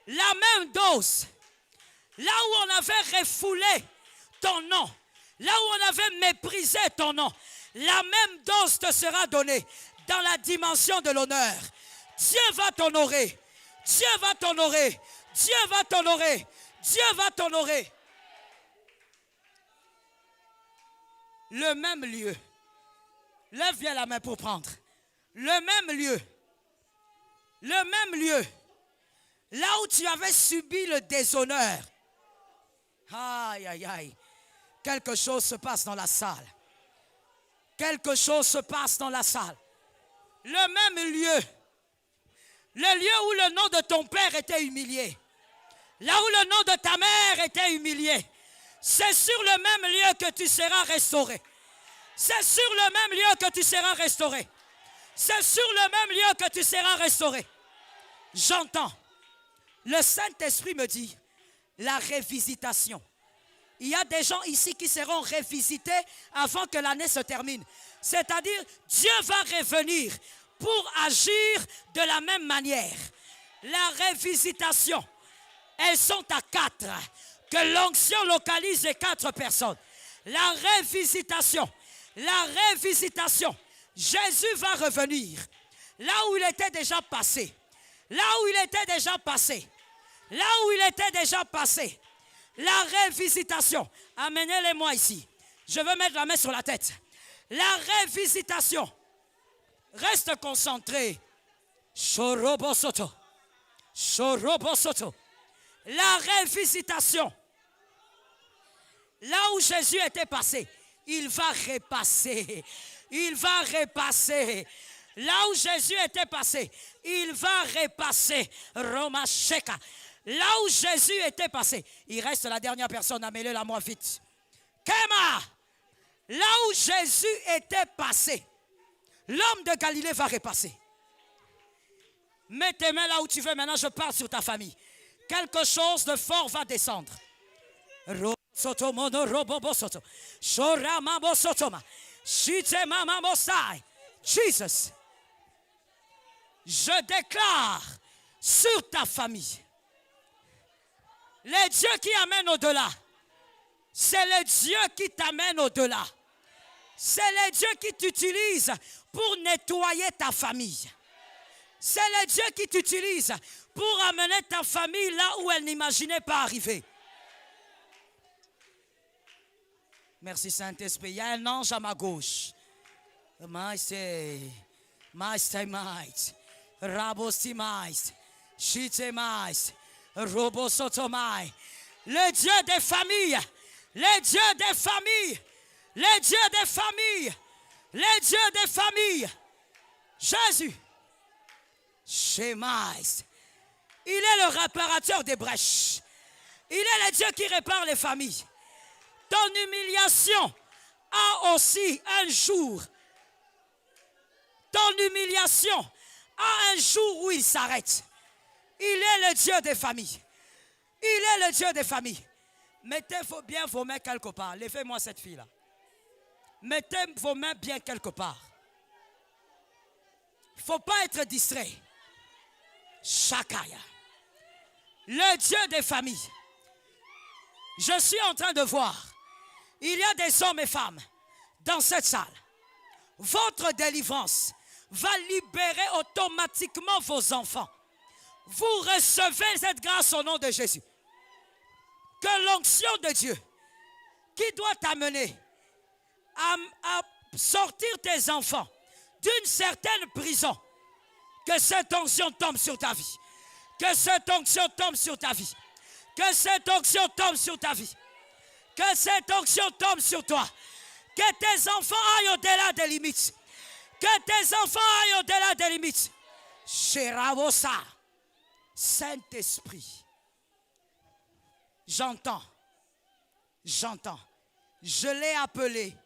La même dose, là où on avait refoulé ton nom, là où on avait méprisé ton nom, la même dose te sera donnée dans la dimension de l'honneur. Dieu va t'honorer. Dieu va t'honorer. Dieu va t'honorer. Dieu va t'honorer. Le même lieu. Lève bien la main pour prendre. Le même lieu. Le même lieu. Là où tu avais subi le déshonneur. Aïe, aïe, aïe. Quelque chose se passe dans la salle. Quelque chose se passe dans la salle. Le même lieu. Le lieu où le nom de ton père était humilié. Là où le nom de ta mère était humilié. C'est sur le même lieu que tu seras restauré. C'est sur le même lieu que tu seras restauré. C'est sur le même lieu que tu seras restauré. J'entends. Le Saint-Esprit me dit, la révisitation. Il y a des gens ici qui seront révisités avant que l'année se termine. C'est-à-dire, Dieu va revenir pour agir de la même manière. La révisitation, elles sont à 4. Que l'onction localise les 4 personnes. La révisitation, Jésus va revenir là où il était déjà passé. Là où il était déjà passé. Là où il était déjà passé. La révisitation. Amenez-les-moi ici. Je veux mettre la main sur la tête. La révisitation. Reste concentré. Shorobosoto. Shorobosoto. La révisitation. Là où Jésus était passé, il va repasser. Il va repasser. Là où Jésus était passé, il va repasser. Roma Sheka. là où Jésus était passé. Il reste la dernière personne, amenez-la moi vite. Kema, là où Jésus était passé, l'homme de Galilée va repasser. Mets tes mains là où tu veux, maintenant je parle sur ta famille. Quelque chose de fort va descendre. Jesus, je déclare sur ta famille, le Dieu qui amène au-delà, c'est le Dieu qui t'amène au-delà. C'est le Dieu qui t'utilise pour nettoyer ta famille. C'est le Dieu qui t'utilise pour amener ta famille là où elle n'imaginait pas arriver. Merci Saint-Esprit. Il y a un ange à ma gauche. Maïsé, maïsé, maïsé, rabosti maïsé, chité maïsé, robosotomai. Le Dieu des familles, le Dieu des familles, le Dieu des familles, le Dieu des familles. Jésus, Shemais, il est le réparateur des brèches. Il est le Dieu qui répare les familles. Ton humiliation a aussi un jour. Ton humiliation a un jour où il s'arrête. Il est le Dieu des familles. Il est le Dieu des familles. Mettez bien vos mains quelque part. Levez-moi cette fille-là. Mettez vos mains bien quelque part. Il ne faut pas être distrait. Shakaya. Le Dieu des familles. Je suis en train de voir. Il y a des hommes et femmes dans cette salle. Votre délivrance va libérer automatiquement vos enfants. Vous recevez cette grâce au nom de Jésus. Que l'onction de Dieu qui doit t'amener à sortir tes enfants d'une certaine prison, que cette onction tombe sur ta vie. Que cette onction tombe sur ta vie. Que cette onction tombe sur ta vie. Que cette onction tombe sur toi. Que tes enfants aillent au-delà des limites. Que tes enfants aillent au-delà des limites. Sherabosa, Saint-Esprit, j'entends. Je l'ai appelé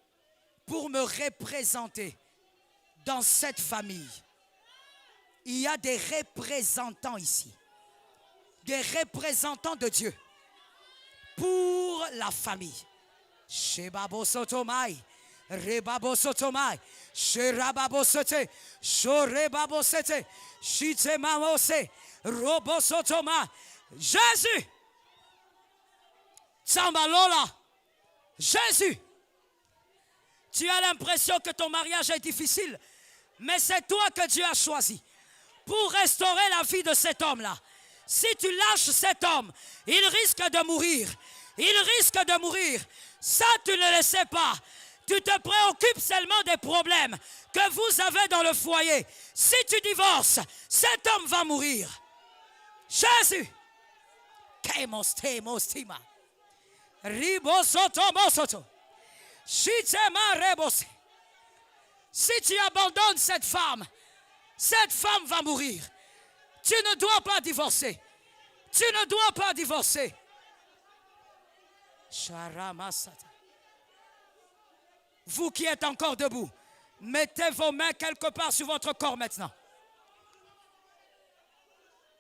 pour me représenter dans cette famille. Il y a des représentants ici. Des représentants de Dieu pour la famille. Shebabo sotomai, rebabo sotomai, sherababo sote, shorebabo sete, shitemamose, robo sotoma. Jésus, Tsambalola, Jésus. Tu as l'impression que ton mariage est difficile, mais c'est toi que Dieu a choisi pour restaurer la vie de cet homme-là. Si tu lâches cet homme, il risque de mourir. Il risque de mourir. Ça, tu ne le sais pas. Tu te préoccupes seulement des problèmes que vous avez dans le foyer. Si tu divorces, cet homme va mourir. Jésus. Si tu abandonnes cette femme va mourir. Tu ne dois pas divorcer. Tu ne dois pas divorcer. Vous qui êtes encore debout, mettez vos mains quelque part sur votre corps maintenant.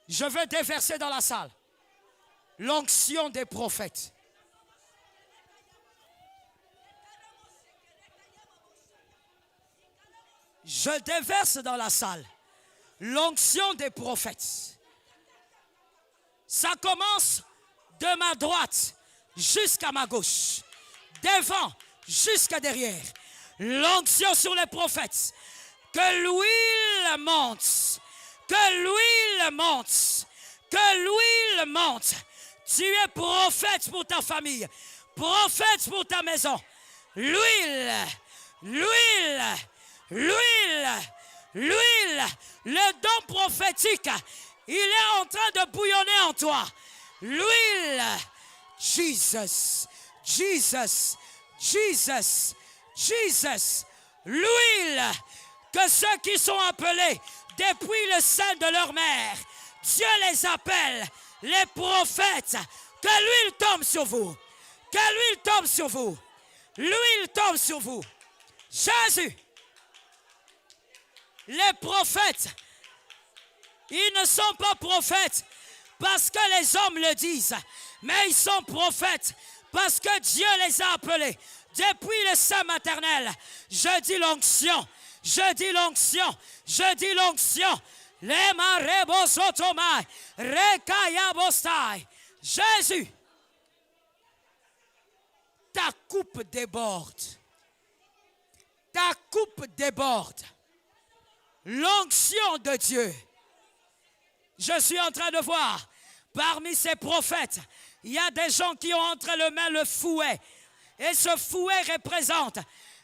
Je veux déverser dans la salle l'onction des prophètes. Je déverse dans la salle l'onction des prophètes. Ça commence de ma droite jusqu'à ma gauche, devant jusqu'à derrière. L'onction sur les prophètes. Que l'huile monte. Que l'huile monte. Que l'huile monte. Tu es prophète pour ta famille. Prophète pour ta maison. L'huile. L'huile. L'huile. L'huile. Le don prophétique. Il est en train de bouillonner en toi. L'huile. Jesus. Jesus. Jesus. Jesus. L'huile. Que ceux qui sont appelés depuis le sein de leur mère, Dieu les appelle Les prophètes, que l'huile tombe sur vous. Que l'huile tombe sur vous. L'huile tombe sur vous. Jésus. Les prophètes, ils ne sont pas prophètes parce que les hommes le disent, mais ils sont prophètes parce que Dieu les a appelés. Depuis le sein maternel, je dis l'onction, je dis l'onction, je dis l'onction. Jésus, ta coupe déborde. Ta coupe déborde. L'onction de Dieu. Je suis en train de voir, parmi ces prophètes, il y a des gens qui ont entre les mains le fouet. Et ce fouet représente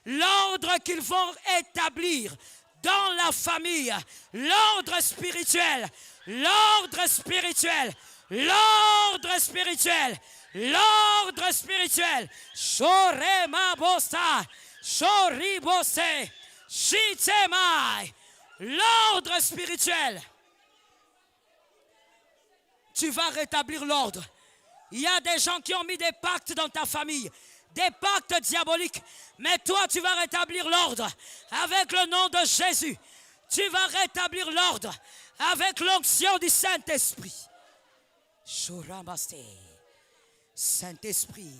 l'ordre qu'ils vont établir dans la famille. L'ordre spirituel. L'ordre spirituel. L'ordre spirituel. L'ordre spirituel. Shorema bosta. Shoribose. Shitemai. L'ordre spirituel. Tu vas rétablir l'ordre. Il y a des gens qui ont mis des pactes dans ta famille, des pactes diaboliques. Mais toi, tu vas rétablir l'ordre avec le nom de Jésus. Tu vas rétablir l'ordre avec l'onction du Saint-Esprit. Saint-Esprit,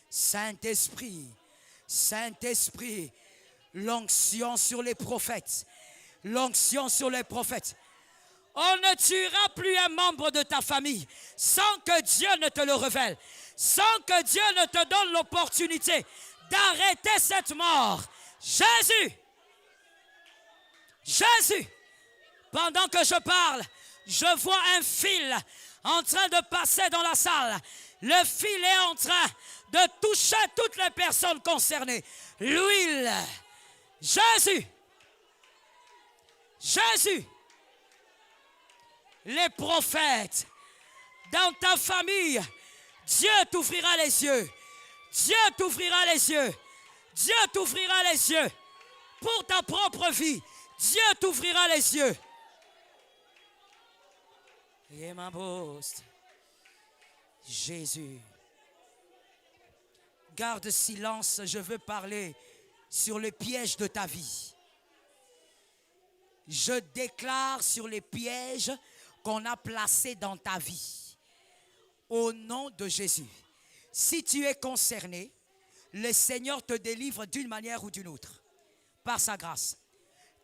Saint-Esprit, Saint-Esprit. L'onction sur les prophètes. L'onction sur les prophètes. On ne tuera plus un membre de ta famille sans que Dieu ne te le révèle, sans que Dieu ne te donne l'opportunité d'arrêter cette mort. Jésus, Jésus, pendant que je parle, je vois un fil en train de passer dans la salle. Le fil est en train de toucher toutes les personnes concernées. L'huile, Jésus, Jésus. Les prophètes, dans ta famille, Dieu t'ouvrira les yeux. Dieu t'ouvrira les yeux. Dieu t'ouvrira les yeux. Pour ta propre vie, Dieu t'ouvrira les yeux. Jésus. Garde silence, je veux parler sur les pièges de ta vie. Je déclare sur les pièges qu'on a placé dans ta vie. Au nom de Jésus. Si tu es concerné, le Seigneur te délivre d'une manière ou d'une autre. Par sa grâce.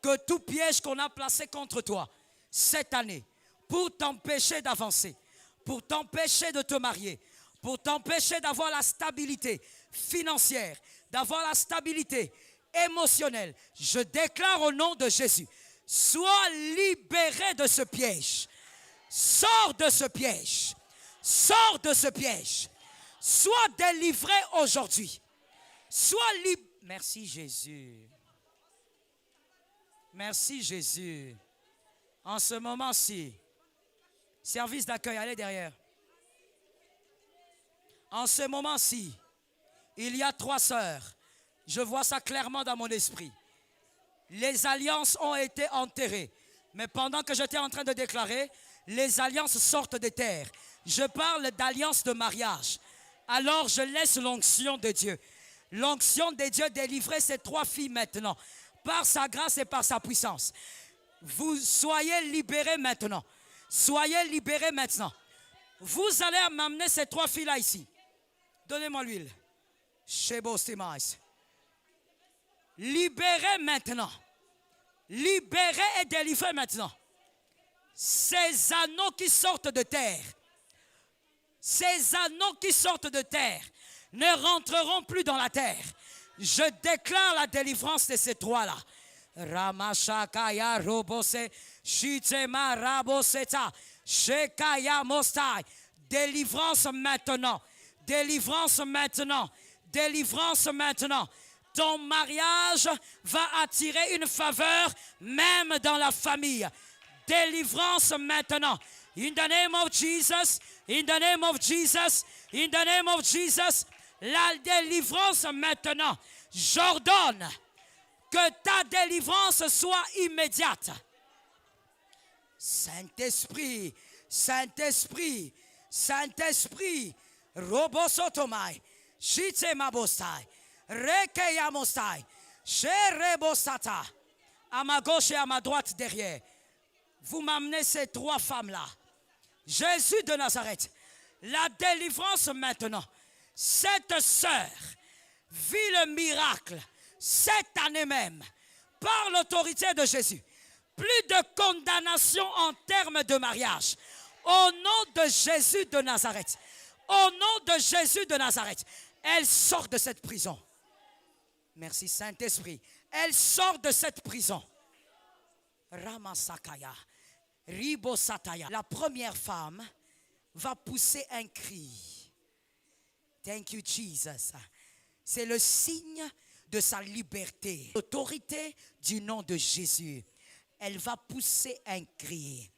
Que tout piège qu'on a placé contre toi cette année, pour t'empêcher d'avancer, pour t'empêcher de te marier, pour t'empêcher d'avoir la stabilité financière, d'avoir la stabilité émotionnelle, je déclare au nom de Jésus, sois libéré de ce piège. Sors de ce piège. Sors de ce piège. Sois délivré aujourd'hui. Sois libre. Merci Jésus. Merci Jésus. En ce moment-ci, service d'accueil, allez derrière. En ce moment-ci, il y a 3 sœurs. Je vois ça clairement dans mon esprit. Les alliances ont été enterrées. Mais pendant que j'étais en train de déclarer, les alliances sortent des terres. Je parle d'alliance de mariage. Alors je laisse l'onction de Dieu. L'onction de Dieu délivrer ces 3 filles maintenant. Par sa grâce et par sa puissance. Vous soyez libérés maintenant. Soyez libérés maintenant. Vous allez m'amener ces 3 filles-là ici. Donnez-moi l'huile. Libérez maintenant. Libérez et délivrez maintenant. Ces anneaux qui sortent de terre. Ces anneaux qui sortent de terre ne rentreront plus dans la terre. Je déclare la délivrance de ces 3-là. Ramashakaya Robose, Shitema Raboseta, Shekaya Mostai. Délivrance maintenant. Délivrance maintenant. Délivrance maintenant. Ton mariage va attirer une faveur même dans la famille. Délivrance maintenant. In the name of Jesus, in the name of Jesus, in the name of Jesus. La délivrance maintenant. J'ordonne que ta délivrance soit immédiate. Saint-Esprit, Saint-Esprit, Saint-Esprit, Robosotomai, Shitsemabostai, Rekeyamostai, Sherebosata. À ma gauche et à ma droite derrière, vous m'amenez ces trois femmes-là. Jésus de Nazareth, la délivrance maintenant. Cette sœur vit le miracle cette année même par l'autorité de Jésus. Plus de condamnation en termes de mariage. Au nom de Jésus de Nazareth. Au nom de Jésus de Nazareth. Elle sort de cette prison. Merci Saint-Esprit. Elle sort de cette prison. Ramasakaya. Ribosataya. La première femme va pousser un cri. Thank you Jesus. C'est le signe de sa liberté. L'autorité du nom de Jésus. Elle va pousser un cri.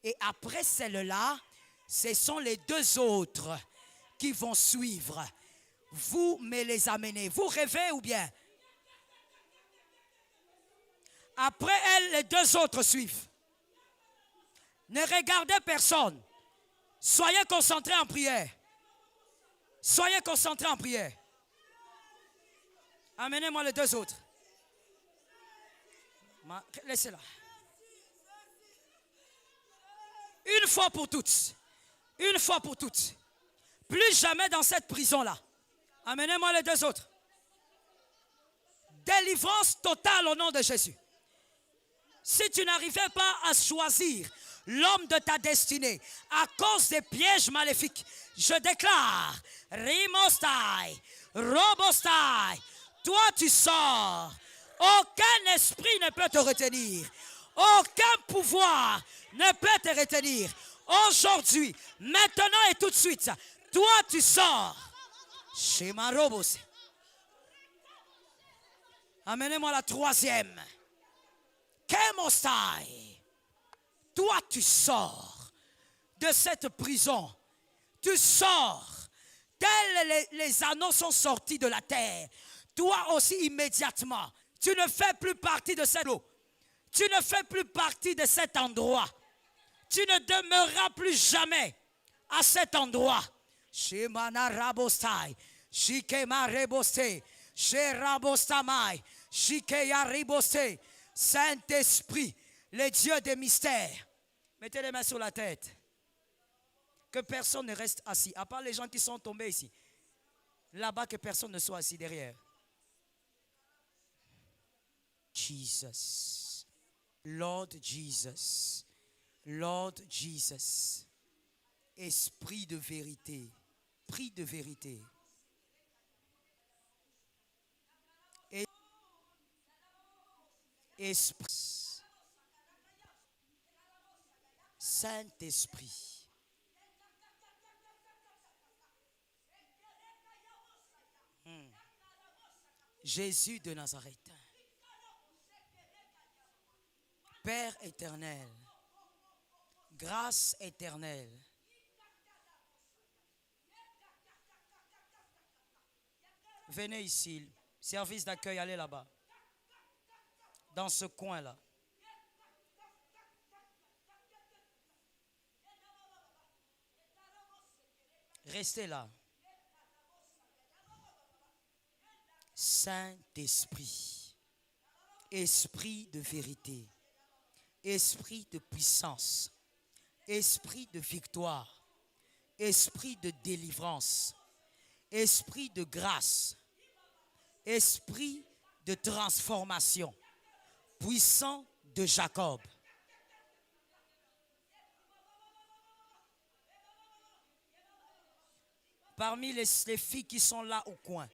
Et après celle-là, ce sont les deux autres qui vont suivre. Vous me les amenez. Vous rêvez ou bien? Après elle, les deux autres suivent. Ne regardez personne. Soyez concentrés en prière. Soyez concentrés en prière. Amenez-moi les deux autres. Laissez-la. Une fois pour toutes. Une fois pour toutes. Plus jamais dans cette prison-là. Amenez-moi les deux autres. Délivrance totale au nom de Jésus. Si tu n'arrivais pas à choisir l'homme de ta destinée à cause des pièges maléfiques, je déclare, Rimostai, Robostai, toi tu sors. Aucun esprit ne peut te retenir. Aucun pouvoir ne peut te retenir. Aujourd'hui, maintenant et tout de suite, toi tu sors. Shema Robos. Amenez-moi la troisième. Kemostai. Toi tu sors de cette prison. Tu sors. Tels les anneaux sont sortis de la terre. Toi aussi immédiatement. Tu ne fais plus partie de cette eau. Tu ne fais plus partie de cet endroit. Tu ne demeureras plus jamais à cet endroit. Shemana rabostai, shikema reboste, sherabostamai, shikeya riboste. Saint-Esprit, le Dieu des mystères. Mettez les mains sur la tête. Que personne ne reste assis, à part les gens qui sont tombés ici. Là-bas, que personne ne soit assis derrière. Jesus. Lord Jesus. Lord Jesus. Esprit de vérité. Esprit de vérité. Esprit. Saint-Esprit. Jésus de Nazareth. Père éternel. Grâce éternelle. Venez ici. Service d'accueil, allez là-bas. Dans ce coin-là. Restez là. Saint-Esprit. Esprit de vérité. Esprit de puissance. Esprit de victoire. Esprit de délivrance. Esprit de grâce. Esprit de transformation. Puissant de Jacob. Parmi les filles qui sont là au coin,